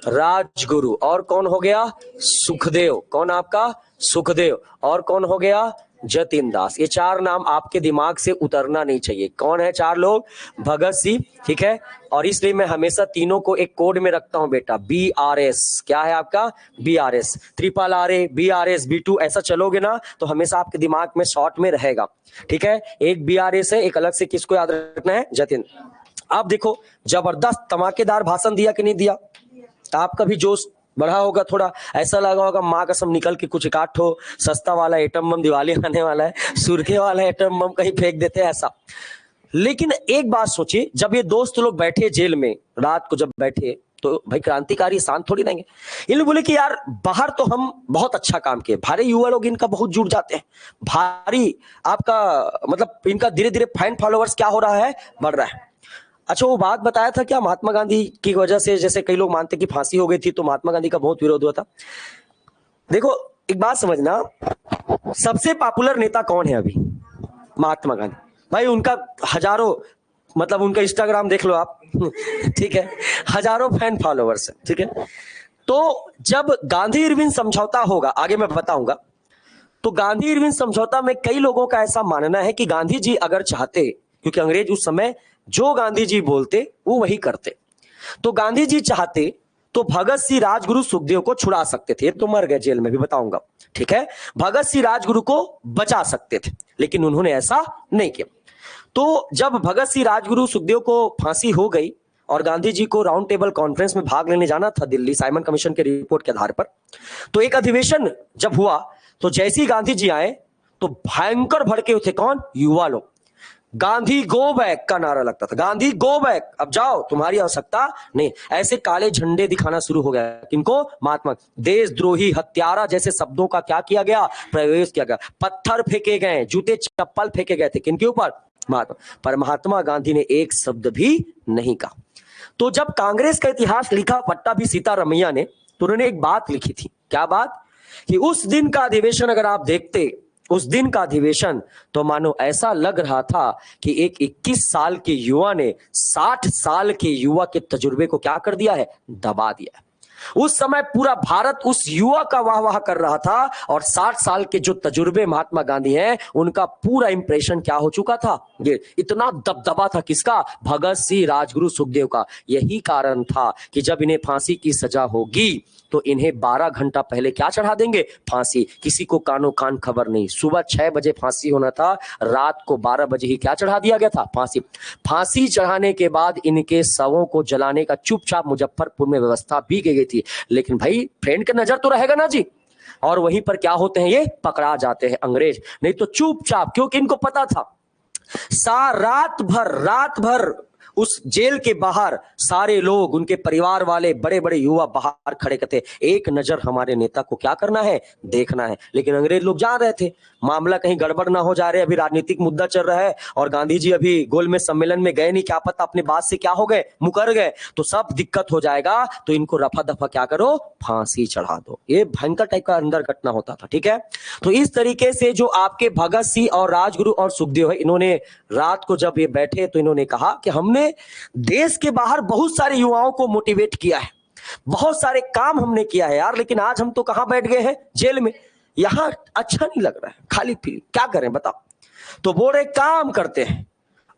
S1: राजगुरु, और कौन हो गया सुखदेव, कौन आपका सुखदेव, और कौन हो गया जतिन दास। ये 4 नाम आपके दिमाग से उतरना नहीं चाहिए। कौन है 4 लोग, भगत सिंह। ठीक है। और इसलिए मैं हमेशा तीनों को एक कोड में रखता हूं बेटा, BRS। क्या है आपका, BRS, RRRA, BRS, B2, ऐसा चलोगे ना तो हमेशा आपके दिमाग में शॉर्ट में रहेगा। ठीक है। एक BRS है, एक अलग से किसको याद रखना है, जतिन। अब देखो जबरदस्त धमाकेदार भाषण दिया कि नहीं दिया, आपका भी जोश बढ़ा होगा थोड़ा, ऐसा लगा होगा माँ कसम निकल के कुछ काट हो, सस्ता वाला एटम बम दिवाली आने वाला है, सुरखे वाला एटम बम कहीं फेंक देते हैं ऐसा। लेकिन एक बात सोचिए, जब ये दोस्त लोग बैठे जेल में, रात को जब बैठे तो भाई क्रांतिकारी शांत थोड़ी रहेंगे। इन लोग बोले कि यार बाहर तो हम बहुत अच्छा काम किए, भारी युवा लोग इनका बहुत जुड़ जाते हैं, भारी आपका मतलब इनका धीरे धीरे फैन फॉलोअर्स क्या हो रहा है, बढ़ रहा है। अच्छा वो बात बताया था क्या महात्मा गांधी की वजह से, जैसे कई लोग मानते कि फांसी हो गई थी तो महात्मा गांधी का बहुत विरोध हुआ था। देखो एक बात समझना, सबसे पॉपुलर नेता कौन है अभी? महात्मा गांधी। भाई उनका हजारों मतलब उनका इंस्टाग्राम देख लो आप ठीक है, हजारों फैन फॉलोअर्स है, ठीक है। तो जब गांधी इरविन समझौता होगा, आगे मैं बताऊंगा, तो गांधी इरविन समझौता में कई लोगों का ऐसा मानना है कि गांधी जी अगर चाहते, क्योंकि अंग्रेज उस समय जो गांधी जी बोलते वो वही करते, तो गांधी जी चाहते तो भगत सिंह, राजगुरु, सुखदेव को छुड़ा सकते थे, तो मर गए जेल में भी, बताऊंगा, ठीक है। भगत सिंह, राजगुरु को बचा सकते थे, लेकिन उन्होंने ऐसा नहीं किया। तो जब भगत सिंह, राजगुरु, सुखदेव को फांसी हो गई और गांधी जी को राउंड टेबल कॉन्फ्रेंस में भाग लेने जाना था दिल्ली, साइमन कमीशन के रिपोर्ट के आधार पर, तो एक अधिवेशन जब हुआ तो जैसे ही गांधी जी आए तो भयंकर भड़के उठे, कौन? युवा लोग। गांधी गो बैक का नारा लगता था, गांधी गो बैक, अब जाओ, तुम्हारी आवश्यकता नहीं। ऐसे काले झंडे दिखाना शुरू हो गया, किनको? महात्मा। देशद्रोही, हत्यारा जैसे शब्दों का क्या किया गया? प्रयोग किया गया। पत्थर फेंके गए, जूते चप्पल फेंके गए थे, किनके ऊपर? महात्मा। पर महात्मा गांधी ने एक शब्द भी नहीं कहा। तो जब कांग्रेस का इतिहास लिखा पट्टाभी सीतारमैया ने, तो उन्होंने एक बात लिखी थी, क्या बात? कि उस दिन का अधिवेशन अगर आप देखते, उस दिन का अधिवेशन, तो मानो ऐसा लग रहा था कि एक 21 साल के युवा ने 60 साल के युवा के तजुर्बे को क्या कर दिया है? दबा दिया है। उस समय पूरा भारत उस युवा का वाह वाह कर रहा था, और 60 साल के जो तजुर्बे महात्मा गांधी हैं, उनका पूरा इंप्रेशन क्या हो चुका था? ये इतना दबदबा था किसका? भगत सिंह, राजगुरु, सुखदेव का। यही कारण था कि जब इन्हें फांसी की सजा होगी तो इन्हें 12 घंटा पहले क्या चढ़ा देंगे? फांसी। किसी को कानो कान खबर नहीं, सुबह 6 बजे फांसी होना था, रात को 12 बजे ही क्या चढ़ा दिया गया था? फांसी। फांसी चढ़ाने के बाद इनके शवों को जलाने का चुपचाप मुजफ्फरपुर में व्यवस्था भी की गई थी, लेकिन भाई फ्रेंड का नजर तो रहेगा ना जी, और वहीं पर क्या होते हैं? ये पकड़ा जाते हैं अंग्रेज, नहीं तो चुपचाप, क्योंकि इनको पता था रात भर उस जेल के बाहर सारे लोग, उनके परिवार वाले, बड़े बड़े युवा बाहर खड़े करते, एक नजर हमारे नेता को क्या करना है? देखना है। लेकिन अंग्रेज लोग जान रहे थे मामला कहीं गड़बड़ ना हो जा रहे, अभी राजनीतिक मुद्दा चल रहा है, और गांधी जी अभी गोल में सम्मेलन में गए नहीं, क्या पता अपने बात से क्या हो गए, मुकर गए, तो सब दिक्कत हो जाएगा, तो इनको रफा दफा क्या करो? फांसी चढ़ा दो। ये भयंकर टाइप का अंदर घटना होता था, ठीक है। तो इस तरीके से जो आपके भगत सिंह और राजगुरु और सुखदेव है, इन्होंने रात को जब ये बैठे तो इन्होंने कहा कि हमने देश के बाहर बहुत सारे युवाओं को मोटिवेट किया है, बहुत सारे काम हमने किया है यार, लेकिन आज हम तो कहां बैठ गए हैं? जेल में। यहां अच्छा नहीं लग रहा है, खाली पीली, क्या करें बताओ? तो बोल रहे काम करते हैं,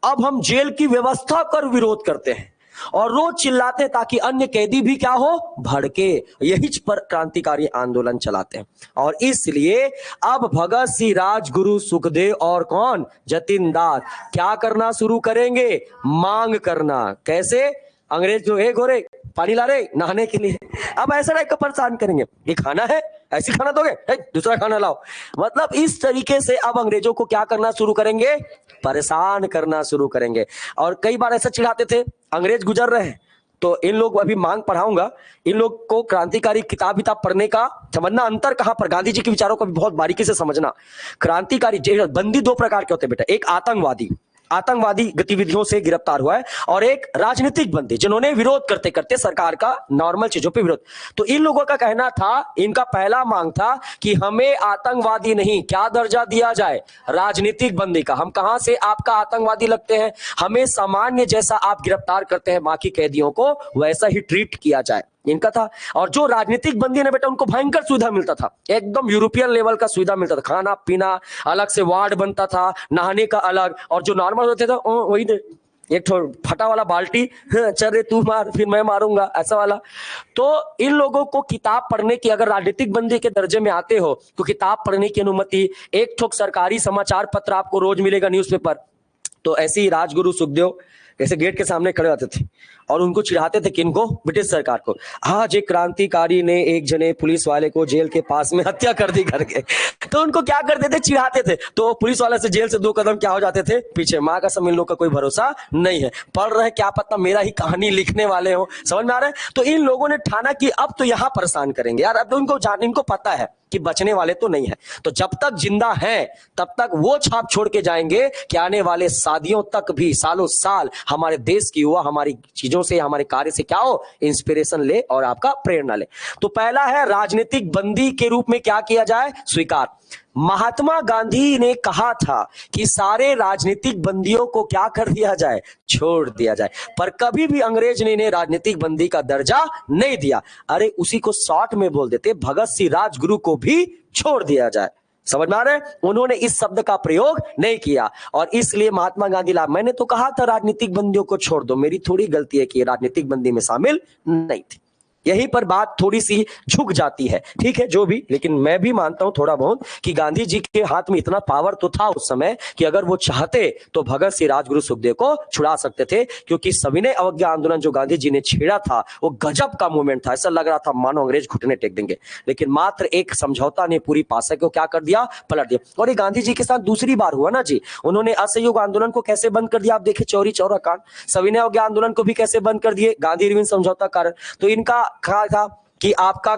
S1: अब हम जेल की व्यवस्था कर विरोध करते हैं और रोज चिल्लाते हैं ताकि अन्य कैदी भी क्या हो? भड़के। यही पर क्रांतिकारी आंदोलन चलाते हैं। और इसलिए अब भगत सिंह, राजगुरु, सुखदेव और कौन? जतिन दास क्या करना शुरू करेंगे? मांग करना। कैसे? अंग्रेज जो है गोरे पानी ला रहे नहाने के लिए, अब ऐसा टाइप का परेशान करेंगे, ये खाना है, ऐसी खाना दोगे, दूसरा खाना लाओ। मतलब इस तरीके से अब अंग्रेजों को क्या करना शुरू करेंगे? परेशान करना शुरू करेंगे। और कई बार ऐसा चिढ़ाते थे, अंग्रेज गुजर रहे हैं तो इन लोग, अभी मांग पढ़ाऊंगा, इन लोग को क्रांतिकारी किताब पढ़ने का समझना, अंतर कहां पर? गांधी जी के विचारों को भी बहुत बारीकी से समझना। क्रांतिकारी बंदी दो प्रकार के होते हैं बेटा, एक आतंकवादी गतिविधियों से गिरफ्तार हुआ है, और एक राजनीतिक बंदी जिन्होंने विरोध करते करते सरकार का नॉर्मल चीजों पे विरोध। तो इन लोगों का कहना था, इनका पहला मांग था कि हमें आतंकवादी नहीं, क्या दर्जा दिया जाए? राजनीतिक बंदी का। हम कहां से आपका आतंकवादी लगते हैं? हमें सामान्य जैसा आप गिरफ्तार करते हैं बाकी कैदियों को, वैसा ही ट्रीट किया जाए, इनका था। और जो राजनीतिक बंदी है बेटा, उनको भयंकर सुविधा मिलता था, एकदम यूरोपियन लेवल का सुविधा मिलता था, खाना पीना अलग से वार्ड बनता था, नहाने का अलग, और जो नॉर्मल होते थे वही एक फटा वाला बाल्टी, चल रे तू मार फिर मैं मारूंगा, ऐसा वाला। तो इन लोगों को किताब पढ़ने की, अगर राजनीतिक बंदी के दर्जे में आते हो तो किताब पढ़ने की अनुमति, एक ठोक सरकारी समाचार पत्र आपको रोज मिलेगा, न्यूज़पेपर। तो ऐसे ही राजगुरु, सुखदेव, ऐसे गेट के सामने खड़े होते थे और उनको चिढ़ाते थे, किनको? ब्रिटिश सरकार को। आज एक क्रांतिकारी ने एक जने पुलिस वाले को जेल के पास में हत्या कर दी करके, तो उनको क्या करते थे? चिढ़ाते थे। तो पुलिस वाले से जेल से 2 कदम क्या हो जाते थे? पीछे। माँ कसम इन लोग का कोई भरोसा नहीं है, पढ़ रहे क्या पता मेरा ही कहानी लिखने वाले हो, समझ में आ रहा है? तो इन लोगों ने ठाना कि अब तो यहां परेशान करेंगे यार, अब तो इनको पता है कि बचने वाले तो नहीं है, तो जब तक जिंदा है तब तक वो छाप छोड़ के जाएंगे कि आने वाले सदियों तक भी, सालों साल हमारे देश की युवा हमारी चीजों से, हमारे कार्य से क्या हो? इंस्पिरेशन ले और आपका प्रेरणा ले। तो पहला है राजनीतिक बंदी के रूप में क्या किया जाए? स्वीकार। महात्मा गांधी ने कहा था कि सारे राजनीतिक बंदियों को क्या कर दिया जाए? छोड़ दिया जाए। पर कभी भी अंग्रेज ने राजनीतिक बंदी का दर्जा नहीं दिया। अरे उसी को शॉर्ट में बोल देते, भगत सिंह राजगुरु को भी छोड़ दिया जाए। समझ में आ रहा है? उन्होंने इस शब्द का प्रयोग नहीं किया और इसलिए महात्मा गांधी मैंने तो कहा था राजनीतिक बंदियों को छोड़ दो, मेरी थोड़ी गलती है कि राजनीतिक बंदी में शामिल नहीं थी। यहीं पर बात थोड़ी सी झुक जाती है, ठीक है, जो भी, लेकिन मैं भी मानता हूं थोड़ा बहुत कि गांधी जी के हाथ में इतना पावर तो था उस समय कि अगर वो चाहते तो भगत सिंह, राजगुरु, सुखदेव को छुड़ा सकते थे, क्योंकि सविनय अवज्ञा आंदोलन जो गांधी जी ने छेड़ा था वो गजब का मूवमेंट था। ऐसा लग रहा था मानो अंग्रेज घुटने टेक देंगे, लेकिन मात्र एक समझौता ने पूरी पासा को क्या कर दिया? पलट दिया। और ये गांधी जी के साथ दूसरी बार हुआ ना जी। उन्होंने असहयोग आंदोलन को कैसे बंद कर दिया? आप देखिए, चौरी चौरा कांड। सविनय अवज्ञा आंदोलन को भी कैसे बंद कर दिए? गांधी इरविन समझौता कारण। तो इनका कहा था कि आपका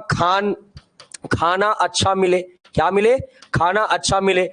S1: खाना अच्छा मिले। क्या मिले? खाना अच्छा मिले।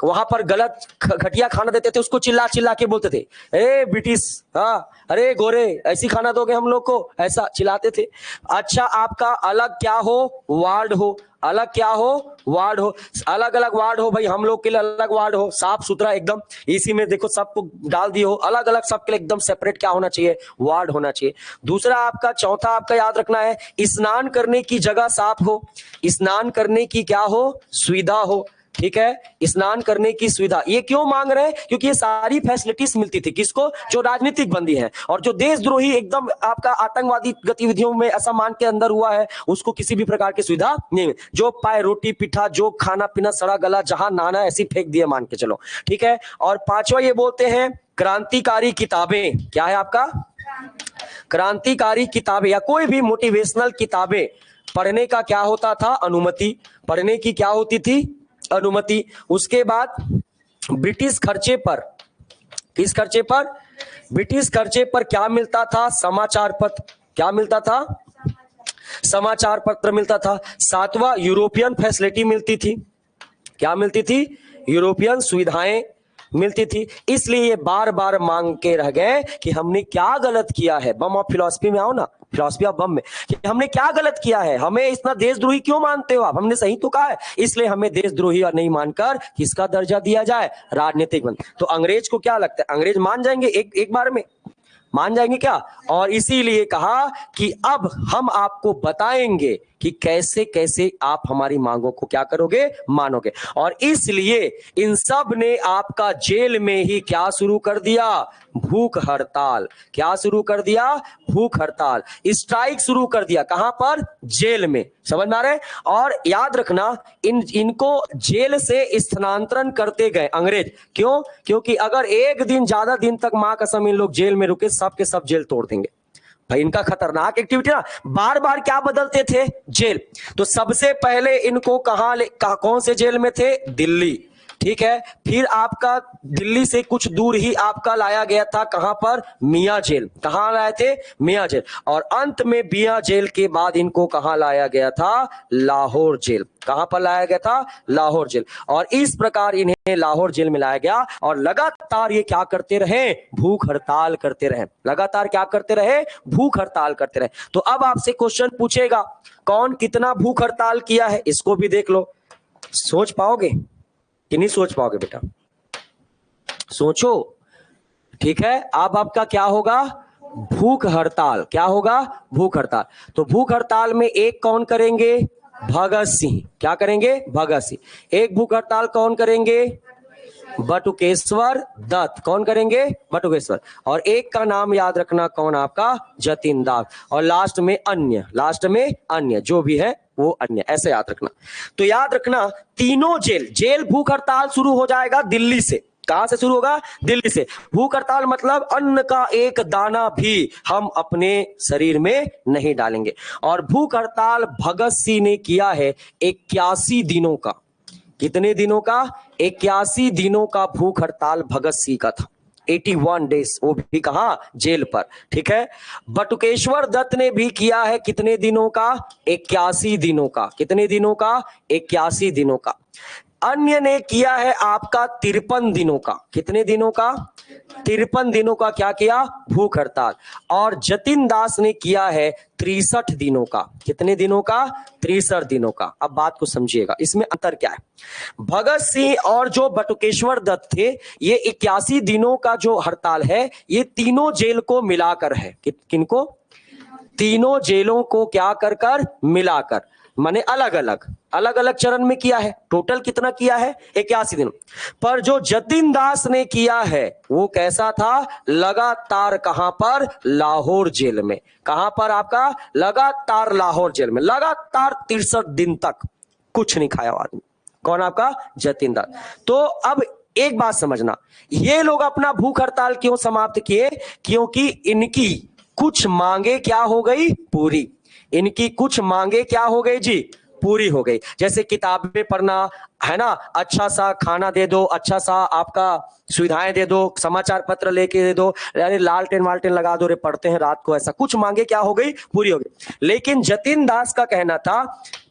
S1: वहां पर गलत घटिया खाना देते थे, उसको चिल्ला चिल्ला के बोलते थे, ए ब्रिटिश, हाँ, अरे गोरे, ऐसी खाना दोगे हम लोग को? ऐसा चिल्लाते थे। अच्छा, आपका अलग क्या हो? वार्ड हो। अलग क्या हो? वार्ड हो। अलग अलग वार्ड हो भाई, हम लोग के लिए अलग वार्ड हो, साफ सुथरा एकदम, इसी में देखो सबको डाल दिए हो, अलग अलग सबके लिए एकदम सेपरेट क्या होना चाहिए? वार्ड होना चाहिए। दूसरा आपका, चौथा आपका याद रखना है, स्नान करने की जगह साफ हो। स्नान करने की क्या हो? सुविधा हो। ठीक है, स्नान करने की सुविधा। ये क्यों मांग रहे हैं? क्योंकि ये सारी फैसिलिटीज मिलती थी किसको? जो राजनीतिक बंदी है। और जो देशद्रोही एकदम आपका आतंकवादी गतिविधियों में असमान के अंदर हुआ है, उसको किसी भी प्रकार की सुविधा नहीं। जो पाए रोटी पिठा, जो खाना पीना सड़ा गला, जहां नाना ऐसी फेंक दिए, मान के चलो, ठीक है। और पांचवा ये बोलते हैं क्रांतिकारी किताबें। क्या है आपका? क्रांतिकारी किताबें या कोई भी मोटिवेशनल किताबें पढ़ने का क्या होता था? अनुमति। पढ़ने की क्या होती थी? अनुमति। उसके बाद ब्रिटिश खर्चे पर, किस खर्चे पर? ब्रिटिश खर्चे पर क्या मिलता था? समाचार पत्र। क्या मिलता था? समाचार पत्र मिलता था। सातवां, यूरोपियन फैसिलिटी मिलती थी। क्या मिलती थी? यूरोपियन सुविधाएं मिलती थी। इसलिए ये बार बार मांग के रह गए कि हमने क्या गलत किया है। बम ऑफ फिलॉसफी में आओ ना, फिलॉसफी ऑफ बम में, कि हमने क्या गलत किया है, हमें इतना देशद्रोही क्यों मानते हो आप? हमने सही तो कहा है। इसलिए हमें देशद्रोही और नहीं मानकर किसका दर्जा दिया जाए? राजनीतिक बंद। तो अंग्रेज को क्या लगता है? अंग्रेज मान जाएंगे एक बार में? मान जाएंगे क्या? और इसीलिए कहा कि अब हम आपको बताएंगे कि कैसे कैसे आप हमारी मांगों को क्या करोगे? मानोगे। और इसलिए इन सब ने आपका जेल में ही क्या शुरू कर दिया? भूख हड़ताल। क्या शुरू कर दिया? भूख हड़ताल, स्ट्राइक शुरू कर दिया। कहां पर? जेल में। समझ में आ रहे हैं? और याद रखना, इनको जेल से स्थानांतरण करते गए अंग्रेज। क्यों? क्योंकि अगर एक दिन ज्यादा दिन तक, मां कसम, इन लोग जेल में रुके, सब के सब जेल तोड़ देंगे भाई। इनका खतरनाक एक्टिविटी ना, बार बार क्या बदलते थे? जेल। तो सबसे पहले इनको कौन से जेल में थे? दिल्ली। ठीक है, फिर आपका दिल्ली से कुछ दूर ही आपका लाया गया था, कहां पर? मियां जेल। कहां लाए थे? मियां जेल। और अंत में मियां जेल के बाद इनको कहां लाया गया था? लाहौर जेल। कहां पर लाया गया था? लाहौर जेल। और इस प्रकार इन्हें लाहौर जेल में लाया गया और लगातार ये क्या करते रहे? भूख हड़ताल करते रहे। लगातार क्या करते रहे? भूख हड़ताल करते रहे। तो अब आपसे क्वेश्चन पूछेगा, कौन कितना भूख हड़ताल किया है? इसको भी देख लो। सोच पाओगे कि नहीं सोच पाओगे? बेटा सोचो, ठीक है। अब आपका क्या होगा? भूख हड़ताल। क्या होगा? भूख हड़ताल। तो भूख हड़ताल में एक कौन करेंगे? भगत सिंह। क्या करेंगे? भगत सिंह। एक भूख हड़ताल कौन करेंगे? बटुकेश्वर दत्त। कौन करेंगे? बटुकेश्वर। और एक का नाम याद रखना, कौन? आपका जतिन दास। और लास्ट में अन्य। लास्ट में अन्य, जो भी है वो अन्य, ऐसे याद रखना। तो याद रखना, तीनों जेल भूख हड़ताल शुरू हो जाएगा दिल्ली से। कहां से शुरू होगा? दिल्ली से। भूख हड़ताल मतलब अन्न का एक दाना भी हम अपने शरीर में नहीं डालेंगे। और भूख हड़ताल भगत सिंह ने किया है 81 दिनों का। कितने दिनों का? 81 दिनों का भूख हड़ताल भगत सिंह का था। 81 डेज, वो भी कहां? जेल पर। ठीक है। बटुकेश्वर दत्त ने भी किया है कितने दिनों का? 81 दिनों का। कितने दिनों का? 81 दिनों का। अन्य ने किया है आपका 53 दिनों का। कितने दिनों का? 53 दिनों का क्या किया? भूख हड़ताल। और जतिन दास ने किया है 63 दिनों का। कितने दिनों का? 63 दिनों का। अब बात को समझिएगा, इसमें अंतर क्या है? भगत सिंह और जो बटुकेश्वर दत्त थे, ये 81 दिनों का जो हड़ताल है, ये तीनों जेल को मिलाकर है। किनको? तीनों जेलों को क्या कर मिलाकर, माने अलग अलग चरण में किया है। टोटल कितना किया है? 81 दिन। पर जो जतिन दास ने किया है वो कैसा था? लगातार। कहां पर? लाहौर जेल में। कहां पर आपका? लगातार लाहौर जेल में, लगातार 63 दिन तक कुछ नहीं खाया आदमी। कौन? आपका जतिन दास। तो अब एक बात समझना, ये लोग अपना भूख हड़ताल क्यों समाप्त किए? क्योंकि इनकी कुछ मांगे क्या हो गई? पूरी। इनकी कुछ मांगे क्या हो गई जी? पूरी हो गई। जैसे किताबें पढ़ना है ना, अच्छा सा खाना दे दो, अच्छा सा आपका सुविधाएं दे दो, समाचार पत्र लेके दे दो, यानी लालटेन वालटेन लगा दो, रे पढ़ते हैं रात को, ऐसा कुछ मांगे क्या हो गई? पूरी हो गई। लेकिन जतिन दास का कहना था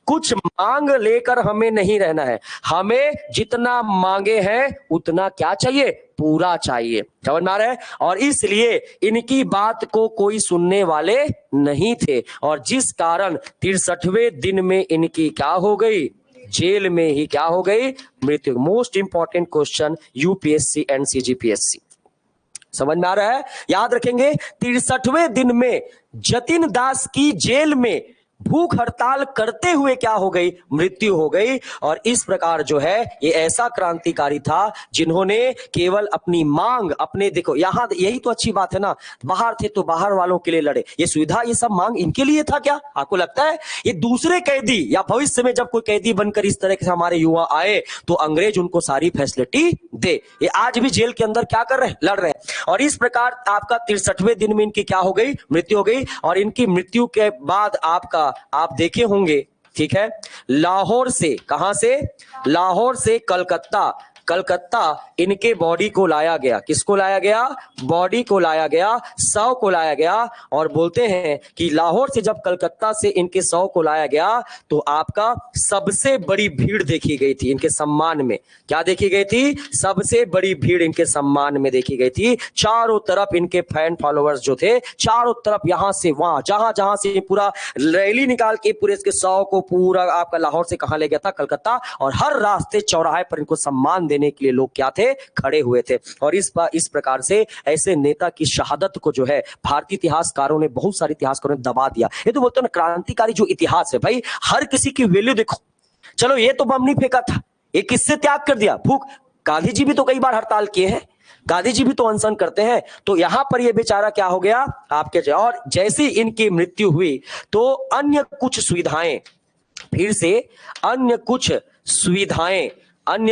S1: कुछ मांग लेकर हमें नहीं रहना है, हमें जितना मांगे हैं उतना क्या चाहिए? पूरा चाहिए। समझ में आ रहा है? और इसलिए इनकी बात को कोई सुनने वाले नहीं थे, और जिस कारण 63वें दिन में इनकी क्या हो गई? जेल में ही क्या हो गई? मृत्यु। Most important question UPSC and CGPSC. समझ में आ रहा है? याद रखेंगे, 63वें दिन में जतिन दास की जेल में भूख हड़ताल करते हुए क्या हो गई? मृत्यु हो गई। और इस प्रकार जो है ये ऐसा क्रांतिकारी था जिन्होंने केवल अपनी मांग, अपने, देखो यहां यही तो अच्छी बात है ना, बाहर थे तो बाहर वालों के लिए लड़े, ये सुविधा ये सब मांग इनके लिए था क्या? आपको लगता है ये दूसरे कैदी या भविष्य में जब कोई कैदी बनकर इस तरह के हमारे युवा आए तो अंग्रेज उनको सारी फैसिलिटी दे? ये आज भी जेल के अंदर क्या कर रहे हैं? लड़ रहे हैं। और इस प्रकार आपका 63वें दिन में इनकी क्या हो गई? मृत्यु हो गई। और इनकी मृत्यु के बाद आपका, आप देखे होंगे, ठीक है, लाहौर से, कहां से? लाहौर से कलकत्ता इनके बॉडी को लाया गया। किसको लाया गया? बॉडी को लाया गया, शव को लाया गया। और बोलते हैं कि लाहौर से जब कलकत्ता से इनके शव को लाया गया तो आपका सबसे बड़ी भीड़ देखी गई थी इनके सम्मान में। क्या देखी गई थी? सबसे बड़ी भीड़ इनके सम्मान में देखी गई थी। चारों तरफ इनके फैन फॉलोअर्स जो थे, चारों तरफ यहां से वहां, जहां जहां से पूरा रैली निकाल के पूरे इसके शव को पूरा आपका लाहौर से कहां ले गया था? कलकत्ता। और हर रास्ते चौराहे पर इनको सम्मान देने के लिए लोग क्या थे? खड़े हुए थे। और इस प्रकार से ऐसे नेता की शहादत को जो है भारतीय इतिहासकारों ने, बहुत सारे इतिहासकारों ने दबा दिया। ये तो बोलते हैं ना क्रांतिकारी जो इतिहास है भाई, हर किसी की वैल्यू देखो। चलो ये तो बम नहीं फेंका था, ये किससे त्याग कर दिया? भूख। गांधी जी भी तो कई बार हड़ताल किए हैं, गांधी जी भी तो अनशन करते हैं। तो यहां पर ये बेचारा क्या हो गया आपके? और जैसे इनकी मृत्यु हुई तो अन्य कुछ सुविधाएं, फिर से अन्य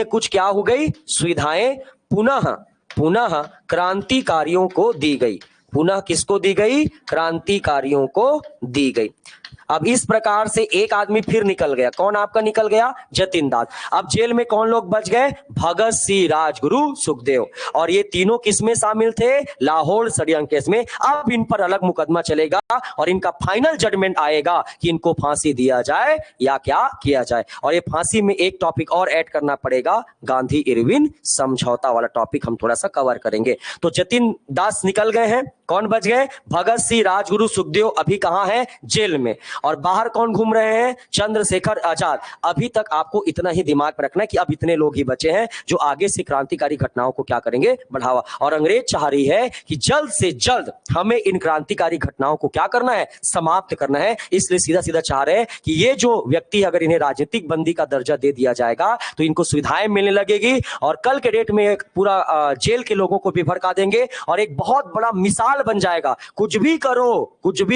S1: कुछ क्या हो गई? सुविधाएं पुनः क्रांतिकारियों को दी गई। पुनः किसको दी गई? क्रांतिकारियों को दी गई। अब इस प्रकार से एक आदमी फिर निकल गया। कौन आपका निकल गया? जतिन दास। अब जेल में कौन लोग बच गए? भगत सिंह, राजगुरु, सुखदेव। और ये तीनों किसमें शामिल थे? लाहौर षड्यंत्र केस में। अब इन पर अलग मुकदमा चलेगा और इनका फाइनल जजमेंट आएगा कि इनको फांसी दिया जाए या क्या किया जाए। और ये फांसी में एक टॉपिक और ऐड करना पड़ेगा, गांधी इरविन समझौता वाला टॉपिक हम थोड़ा सा कवर करेंगे। तो जतिन दास निकल गए हैं, कौन बच गए? भगत सिंह, राजगुरु, सुखदेव अभी कहां है? जेल में। और बाहर कौन घूम रहे हैं? चंद्रशेखर आजाद। अभी तक आपको इतना ही दिमाग में रखना है कि अब इतने लोग ही बचे हैं जो आगे से क्रांतिकारी घटनाओं को क्या करेंगे? बढ़ावा। और अंग्रेज चाह रही है कि जल्द से जल्द हमें इन क्रांतिकारी घटनाओं को क्या करना है? समाप्त करना है। इसलिए सीधा सीधा चाह रहे हैं कि ये जो व्यक्ति, अगर इन्हें राजनीतिक बंदी का दर्जा दे दिया जाएगा तो इनको सुविधाएं मिलने लगेगी और कल के डेट में पूरा जेल के लोगों को भी भड़का देंगे और एक बहुत बड़ा मिसाल बन जाएगा। कुछ भी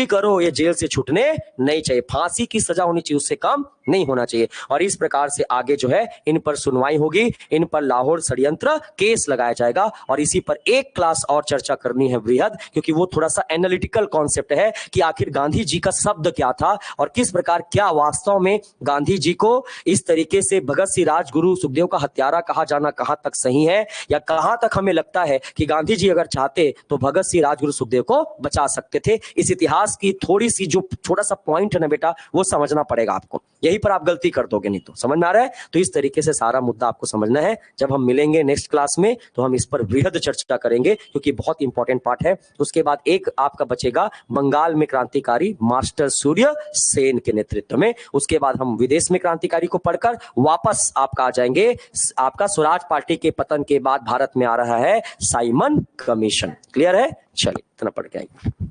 S1: करो, ये जेल से छूटने नहीं चाहिए। फांसी की सजा होनी चाहिए, उससे कम नहीं होना चाहिए। और इस प्रकार से आगे जो है इन पर सुनवाई होगी, इन पर लाहौर षड्यंत्र केस लगाया जाएगा और इसी पर एक क्लास और चर्चा करनी है बृहद, क्योंकि वो थोड़ा सा एनालिटिकल कॉन्सेप्ट है कि आखिर गांधी जी का शब्द क्या था और किस प्रकार क्या वास्तव में गांधी जी को इस तरीके से भगत सिंह राजगुरु सुखदेव का हत्यारा कहा जाना कहां तक सही है, या कहां तक हमें लगता है कि गांधी जी अगर चाहते तो भगत सिंह राजगुरु सुखदेव को बचा सकते थे। इस इतिहास की थोड़ी सी जो छोटा सा पॉइंट है ना बेटा, वो समझना पड़ेगा आपको, यहीं पर आप गलती कर दोगे नहीं तो। समझ में आ रहा है? तो इस तरीके से सारा मुद्दा आपको समझना है। जब हम मिलेंगे नेक्स्ट क्लास में तो हम इस पर वृहद चर्चा करेंगे, क्योंकि बहुत इंपॉर्टेंट पार्ट है। उसके बाद एक आपका बचेगा बंगाल में क्रांतिकारी मास्टर सूर्य सेन के नेतृत्व में। उसके बाद हम विदेश में क्रांतिकारी को पढ़कर वापस आपका आ जाएंगे। आपका स्वराज पार्टी के पतन के बाद भारत में आ रहा है साइमन कमीशन। क्लियर है? चलिए इतना पढ़ के आइए।